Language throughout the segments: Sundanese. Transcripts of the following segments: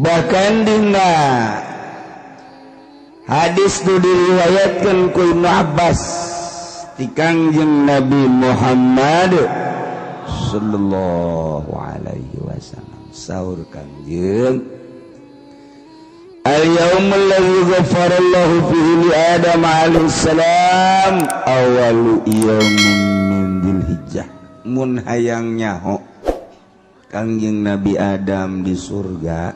bahkan dina hadis nu diriwayatkeun ku Ibnu Abbas ti Kangjeng Nabi Muhammad sallallahu alaihi wasallam saur Kangjeng al-yaumul ladzi ghafarallahu fihi li Adam alaihi salam awalu yaumin min dzulhijjah mun hayang nyaho Kangjeng Nabi Adam di surga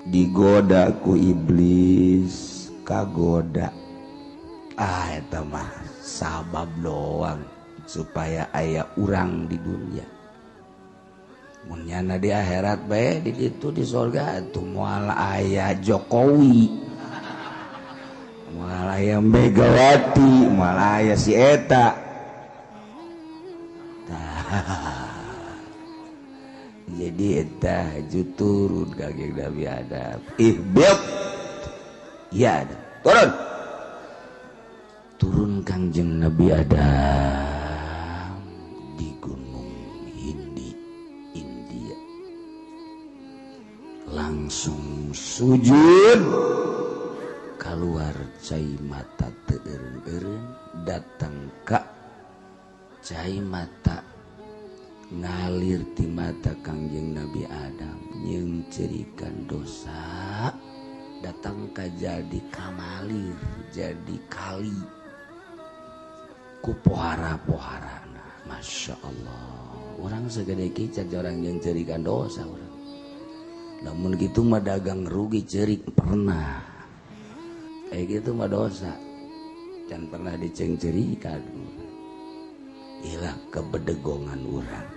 digoda ku iblis kagoda eta mah sabab doang supaya aya urang di dunia mun nyana di akhirat bae di ditu di surga atuh moal aya Jokowi moal aya Megawati moal aya si eta jadi eta turun Kangjeng Nabi Adam ihbib ya ada turun Kangjeng Nabi Adam di Gunung Hindi India langsung sujud keluar cai mata teu eureun datang ka cai mata ngalir ti mata Kangjeng Nabi Adam yang cerikan dosa datang ka jadi kamalir jadi kali ku pohara-poharana Masya Allah orang segede kicat orang yang cerikan dosa orang namun gitu mah dagang rugi cerik pernah kayak gitu mah dosa dan pernah diceng-cerikan ilah kebedegongan orang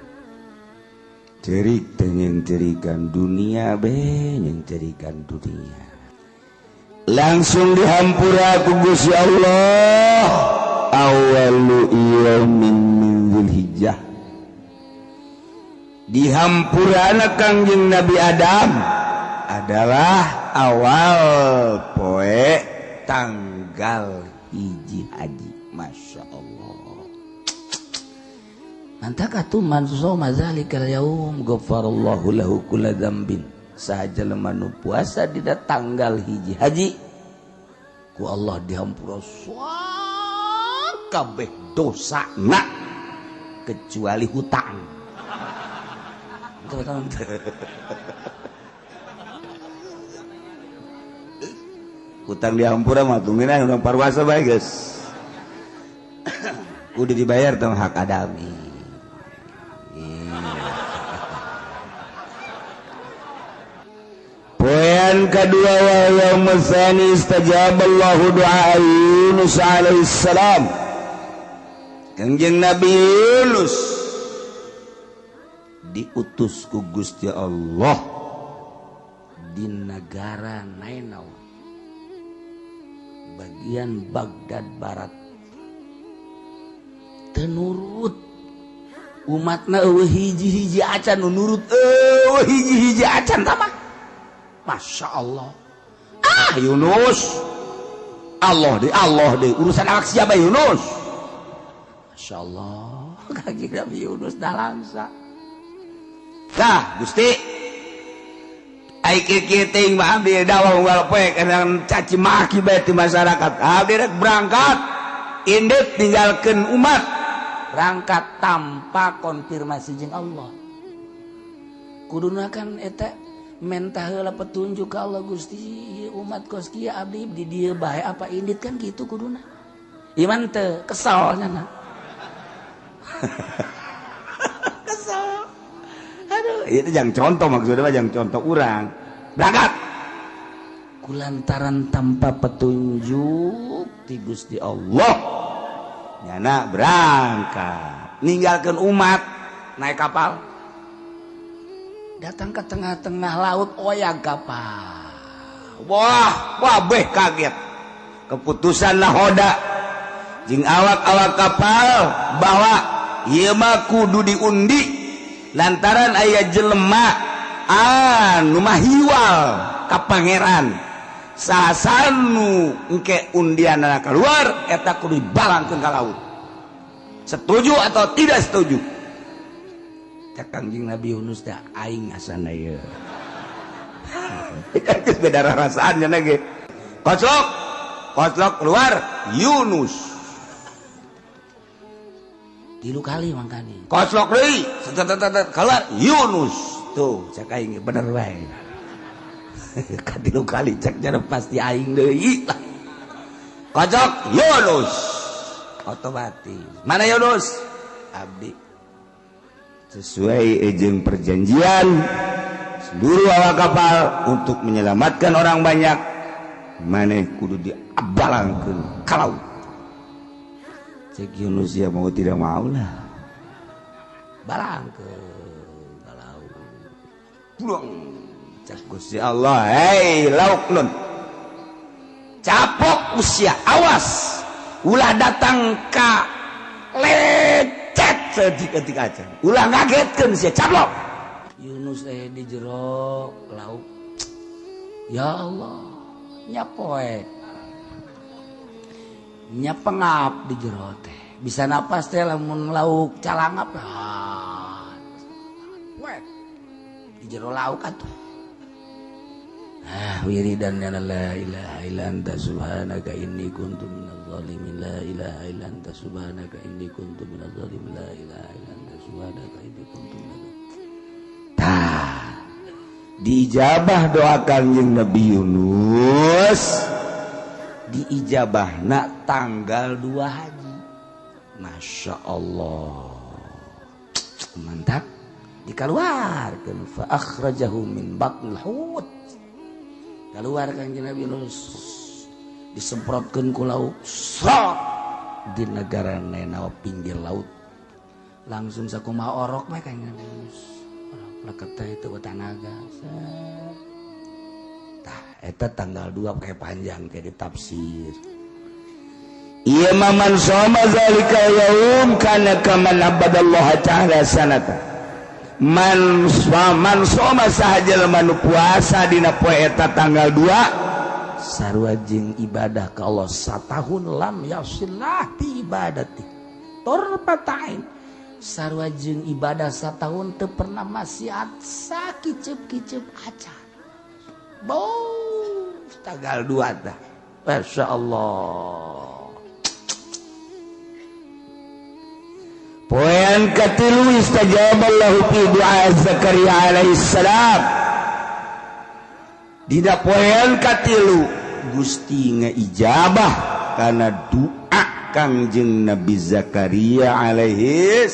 cerik dengan cerikan dunia be yang cerikan dunia langsung dihampura ku Gusti Allah awalu yaumin min dzulhijjah dihampurana Kangjeng Nabi Adam adalah awal poe tanggal hiji haji Masya Allah antak atuh man soma zalikal yaum ghafarallahu lahu kulla dzambin saja lemanu puasa dina tanggal hiji haji ku Allah dihampura kabeh dosana kecuali hutang hutang dihampura mah tumina urang parwasa bae geus kudu dibayar tong hak adami. Poin kedua wa yaumul tsani istajaballahu du'a Yunus alaihi salam. Kangjeng Nabi Yunus diutus ku Gusti Allah di negara Nainaw bagian Baghdad Barat tenurut umatna eueuh hiji-hiji acan nu nurut eueuh hiji-hiji acan tamah Masya Allah Yunus Allah deh urusan awak siapa Yunus Masya Allah Kangjeng Nabi Yunus dalangsa nah Gusti ai kieu teuing mah abdi dakwah unggal poe kana caci maki bae ti masyarakat abdi rek berangkat indit tinggalkeun umat berangkat tanpa konfirmasi jeung Allah kuduna kan eta mentah heula petunjuk ka Allah Gusti umat kos kieu abdi di dieu bae apa indit kan gitu kuduna iman teu kesal nya kesal aduh itu jangan contoh maksudnya mah jangan contoh urang berangkat kulantaran tanpa petunjuk ti Gusti Allah nyana berangkat ninggalkeun umat naik kapal datang ke tengah-tengah laut oyang kapal wah beh kaget keputusan nahoda jeung awak-awak kapal bahwa ieu mah kudu diundi lantaran aya jelema anu mah hiwal ka pangeran sasanu engke undianna keluar eta kudu dibalangkeun ka laut setuju atau tidak setuju Kangjeng Nabi Yunus teh aing asana ieu Geus beda rarasaannya lagi. Koslok keluar Yunus. 3 kali mangkani. Koslok deui, keluar Yunus. Tuh, cek aing bener wae. Ka 3 kali cek jana pasti aing deui. Kocok Yunus. Otomatis. Mana Yunus? Abdi. Sesuai jeung perjanjian seluruh awak kapal untuk menyelamatkan orang banyak, maneh kudu diabalangkeun ka laut. Cek Yunus ya mau tidak mau lah. Balangkeun ka laut. Pulang. Cek Gusti Allah, hei lauk nun. Capok usia, awas. Ulah datang ka lecet seketika aja. Ulah ngagetkeun sia caplok. Yunus di jero lauk. Ya Allah, nya poe. Nya pengap di jero teh. Bisa napas teh lamun lauk calangap. Poe. Di jero lauk atuh. Wiridan ya la ilaha illa anta subhanaka inni kuntu minadz zalimin la ilaha illa anta subhanaka inni kuntu minadz zalimin la ilaha illa anta subhanaka inni kuntu minadz. Tah diijabah doa Kanjeng Nabi Yunus, diijabahna tanggal 2 haji. Masya Allah, mantap. Dikeluarkan fa akhrajahu min batnil hut. Keluar Kanjeng Nabi Yunus, disemprotkeun ku lauk, srot di negara nenawa pinggir laut. Langsung sakumaha orok mah Kanjeng Nabi Yunus. Orok leket teh itu tanaga. Tah eta tanggal 2 pakai panjang teh ditafsir. Ieu mah man shoma zalika yaum kana kaman abadallaha ta'ala sanata. Man soma sahaja lemanu puasa dina poe eta tanggal 2 sarua jeung ibadah ka Allah satahun lam yasillah ti ibadati torpatain sarua jeung ibadah satahun teu pernah maksiat sakicep-kicep acan. Tanggal 2 tah. Masyaallah. Poean katilu istajaballahu fi du'a Zakaria alaihi salam. Dina poean katilu Gusti ngaijabah kana doa Kangjeng Nabi Zakaria alaihi.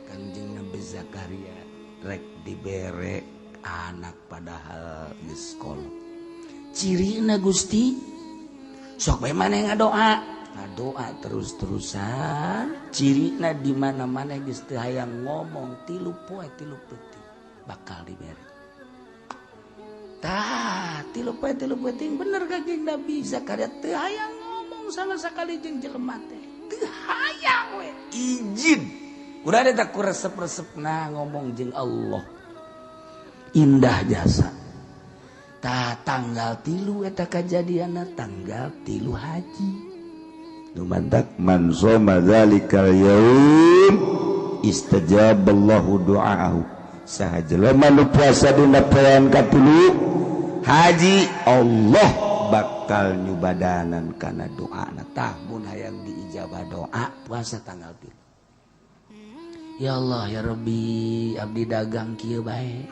Kangjeng Nabi Zakaria rek dibere anak padahal geus kolot. Cirina Gusti sok bae maneh ngadoa. Doa terus-terusan cirina di mana-mana geus teu hayang ngomong 3 poe 3 peuting bakal dibere. Tah 3 poe 3 peuting bener Kanjeng Nabi Zakaria teu hayang ngomong sama sakali jeung jelema teh. Teu hayang we. Izin. Udah ada tak resep-resepna ngomong jeung Allah. Indah jasa. Tah tanggal 3 eta kajadianna tanggal 3 haji. Numantak man shoma dzalikal yaum istajaballahu du'aahu. Saha jelema nu puasa dina poean katilu haji Allah bakal nyubadanan kana doana. Tah mun hayang diijabah doa puasa tanggal 3. Ya Allah ya Rabbi abdi dagang kieu bae.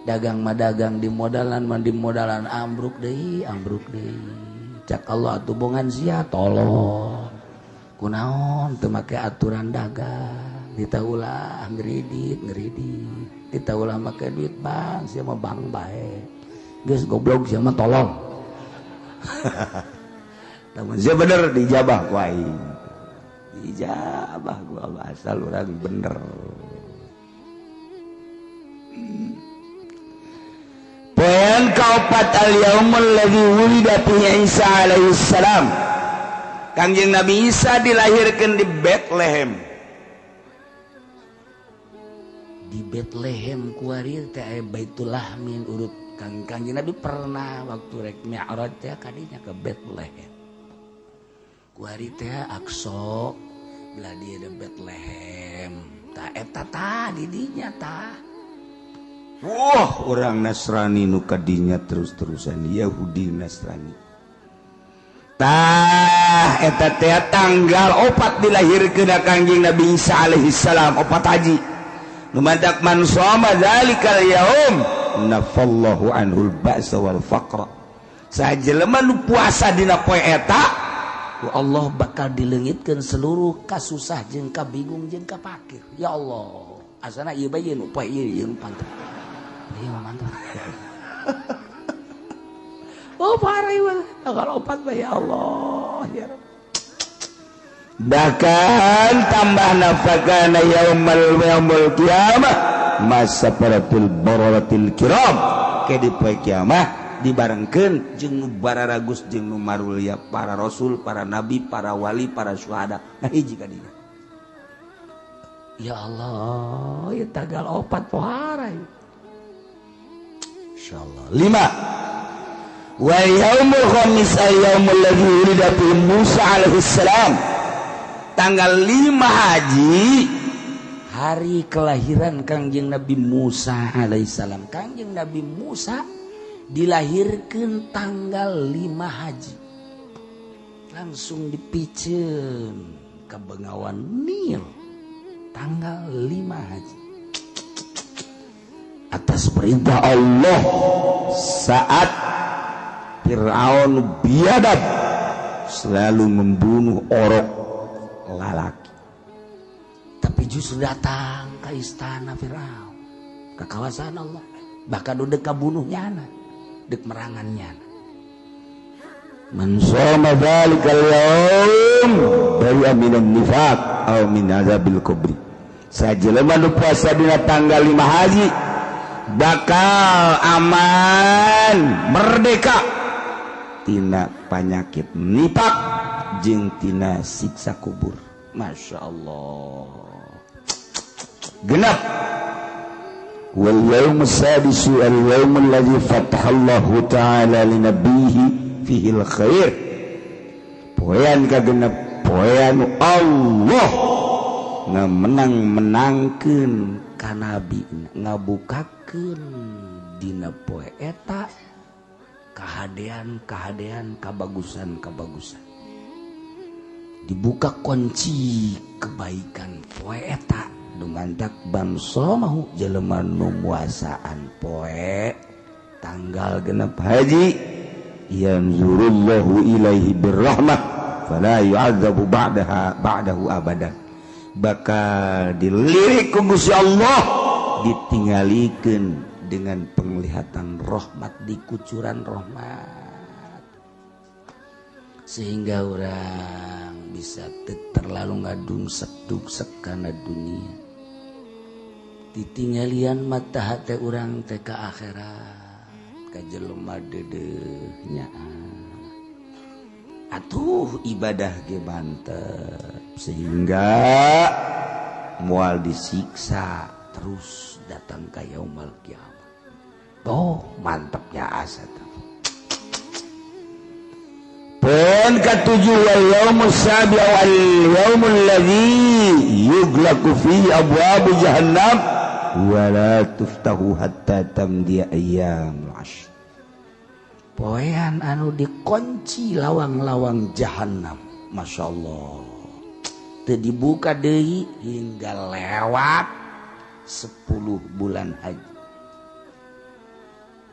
Dagang mah dagang di modalan ambruk deui cak Allah tubungan sia tolong kunaon teu make aturan dagang ditaulah ngeridit ditaulah make duit bang sia mah bang bae geus goblok sia mah tolong. Namun sia bener dijabah ku aing dijabah ku Allah asal urang bener. Poean kaopat al-yaumul ladzi wulida fihi Isa alaihi salam. Kangjeng Nabi Isa dilahirkan di Bethlehem. Di Bethlehem kuari teh Baitul Lahmin urut Kangjeng Nabi pernah waktu rek Mi'raj teh kadinya ke Bethlehem. Kuari teh Aqsa belah dia di Bethlehem. Tah eta tah di dinya tah. wah orang Nasrani nu kadinya terus-terusan Yahudi Nasrani tah eta teh tanggal 4 dilahirkeun Kangjeng Nabi Isa alaihi salam 4 haji nu madak man shoma zalikal yaum nafallahu anhul ba'sa wal faqra sajelema nu puasa dina poe eta Allah bakal dileungitkeun seluruh kasusah jeung kabingung jeung kapakir ya Allah asana ieu bae nu poe ieu nu pantau ieu mantap oh parah ieu tanggal 4 bae ya Allah ya Rabb bahkan tambah nafakana yaumul qiyamah masafaratul bararatil kiram ke di poe kiamah dibarengkeun jeung nu bararagus jeung nu marulia para rasul, para nabi, para wali, para syuhada. Nah hiji ka dinya. Ya Allah, ieu tanggal 4 pohara. Insyaallah. 5. Wa yaumul khamis yaumul ladzi wulida fihi Musa alaihi salam. Tanggal 5 haji hari kelahiran Kangjeng Nabi Musa alaihi salam. Kangjeng Nabi Musa dilahirkan tanggal 5 haji langsung dipiceun ke Bengawan Nil tanggal 5 haji atas perintah Allah saat Fir'aun biadab selalu membunuh orok lalaki tapi justru datang ke istana Fir'aun ke kawasan Allah bahkan udah kabunuhnya anak dek merangannya man shoma dzalikal yaum bari minan nifaq aw min azabil kubri sajelema nu puasa dina tanggal 5 haji bakal aman merdeka tina panyakit nifaq jeung tina siksa kubur masyaallah genap wal yaum as-sadisu al yaum alladhi fatahallahu ta'ala li nabiyhi fihi al khair poean kagenep poean Allah ngamenang-menangkeun ka nabi ngabukakeun dina poe eta kahadean kabagusan dibuka kunci kebaikan poe eta dumandak bangsa mahu jelema nu muasaan poe tanggal genep haji yanzurullahu ilaihi birrahmah fala yu'adzabu ba'dahu abadan bakal dilirik ku Gusti Allah ditinggalikeun dengan penglihatan rahmat di kucuran rahmat sehingga orang bisa terlalu ngadungsek-dungsek kana dunia ditinggalian mata hati orang teh ka akhirat ka jelema dedeuhnya atuh ibadah ge mantep sehingga moal disiksa terus datang ka yaumul qiyamah oh mantepnya asa tuh poin ketujuh wal yaumus sabi' wal yaumul ladzi yughlaqu fi abwab jahannam wala tuftahu hatta tamdi ayyamul ashr poean anu dikunci lawang-lawang jahannam masyaallah teu dibuka deui hingga lewat 10 bulan haji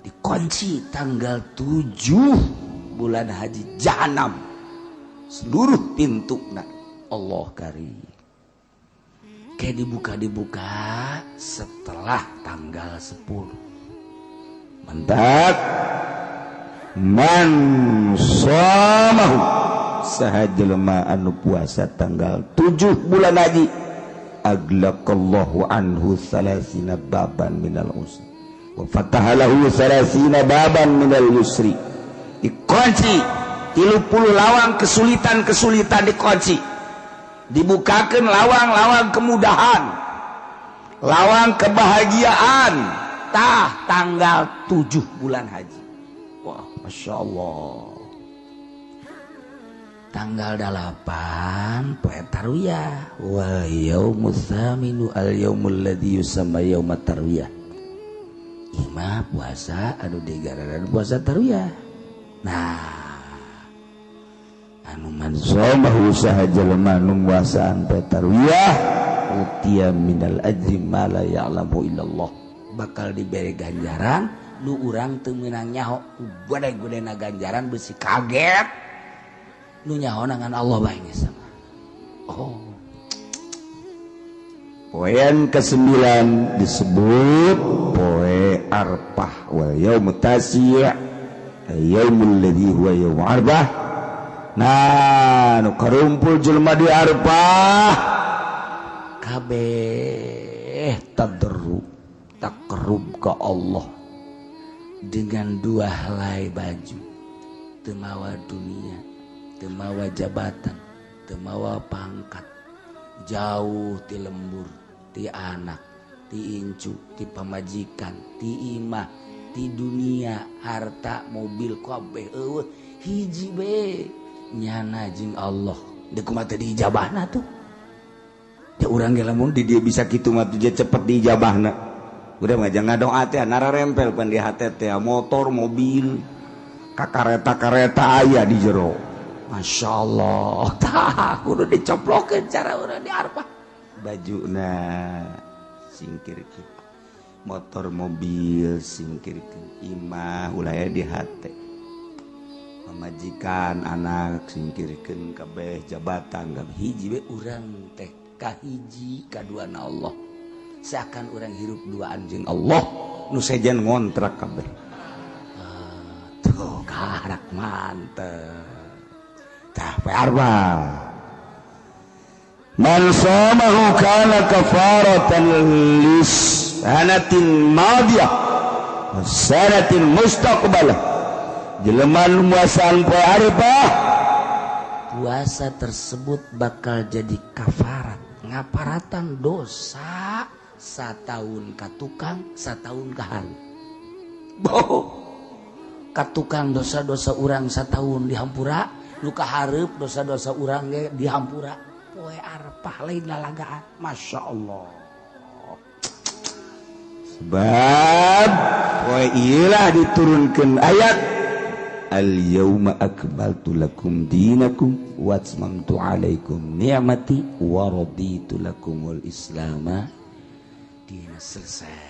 dikunci tanggal 7 bulan haji jahannam seluruh pintu Allah karim kayak dibuka setelah tanggal 10 mantap man shamahu sahajelema anu puasa tanggal 7 bulan haji aglaqallahu anhu salasina baban minal usri wa fatahalahu salasina baban minal yusri dikunci 30 lawang kesulitan dikunci dibukakan lawang-lawang kemudahan lawang kebahagiaan tanggal 7 bulan haji wah Masya Allah tanggal 8 poe tarwiyah wa yaumus tsaminu al yaumul ladzi yusamma yaumat tarwiyah imah puasa anu digararan puasa tarwiyah. Nah anu man somahu saha jelema nu puasaan poe tarwiyah utiya minal ajri ma la ya'lamu illallah, bakal diberi ganjaran nu urang teu meunang nyaho. Gede-gedena ganjaran beusi kaget nu nyaho nangan Allah bae geus. Oh, poean ke-9 disebut poe Arfah wal yaumut tasi' yaumul ladzi huwa yaum Arfah. Nah nu karumpul jelema di Arfah kabeh tadarru takarrub ka Allah dengan 2 helai baju, teu mawa dunia, teu mawa jabatan, teu mawa pangkat, jauh ti lembur, ti anak, ti incu, ti pamajikan, ti imah, ti dunia, harta, mobil, kabeh eueuh hiji be nyana jeung Allah. Deuk kumaha teh diijabahna tuh. Ya urang ge lamun di dieu bisa kitu mah teh cepet diijabahna. Urang mah jangan ngadoa teh nararempel pan di hate teh motor, mobil, kakareta-kareta aya di jero. Masya Allah, tah kudu dicoplokeun cara urang di Arfah. Bajuna singkirkeun, motor mobil singkirkeun, imah ulah aya di hate, pamajikan anak singkirkeun kabeh, jabatan kabeh hiji we urang teh kahiji kaduana Allah. Seakan urang hirup duaan jeung Allah nu sejen ngontrak kabeh. Tuh karak mantep. Tah poe Arfah. Man shamahu kana kafaratan lis sanatin madiyah wa sanatin mustaqbalah. Jelema nu puasaan poe Arfah, puasa tersebut bakal jadi kafarat, ngaparatan dosa satahun ka tukang, satahun ka hari. Boh, ka tukang dosa-dosa urang satahun dihampura, nu ka hareup dosa-dosa urang ge dihampura. Poe Arfah lain lalagaan. Masya Allah. Sebab poe ieu lah diturunkeun ayat al-yauma akmaltu lakum dinakum wa atmamtu alaikum ni'mati wa raditu lakumul islama dina. Selesai.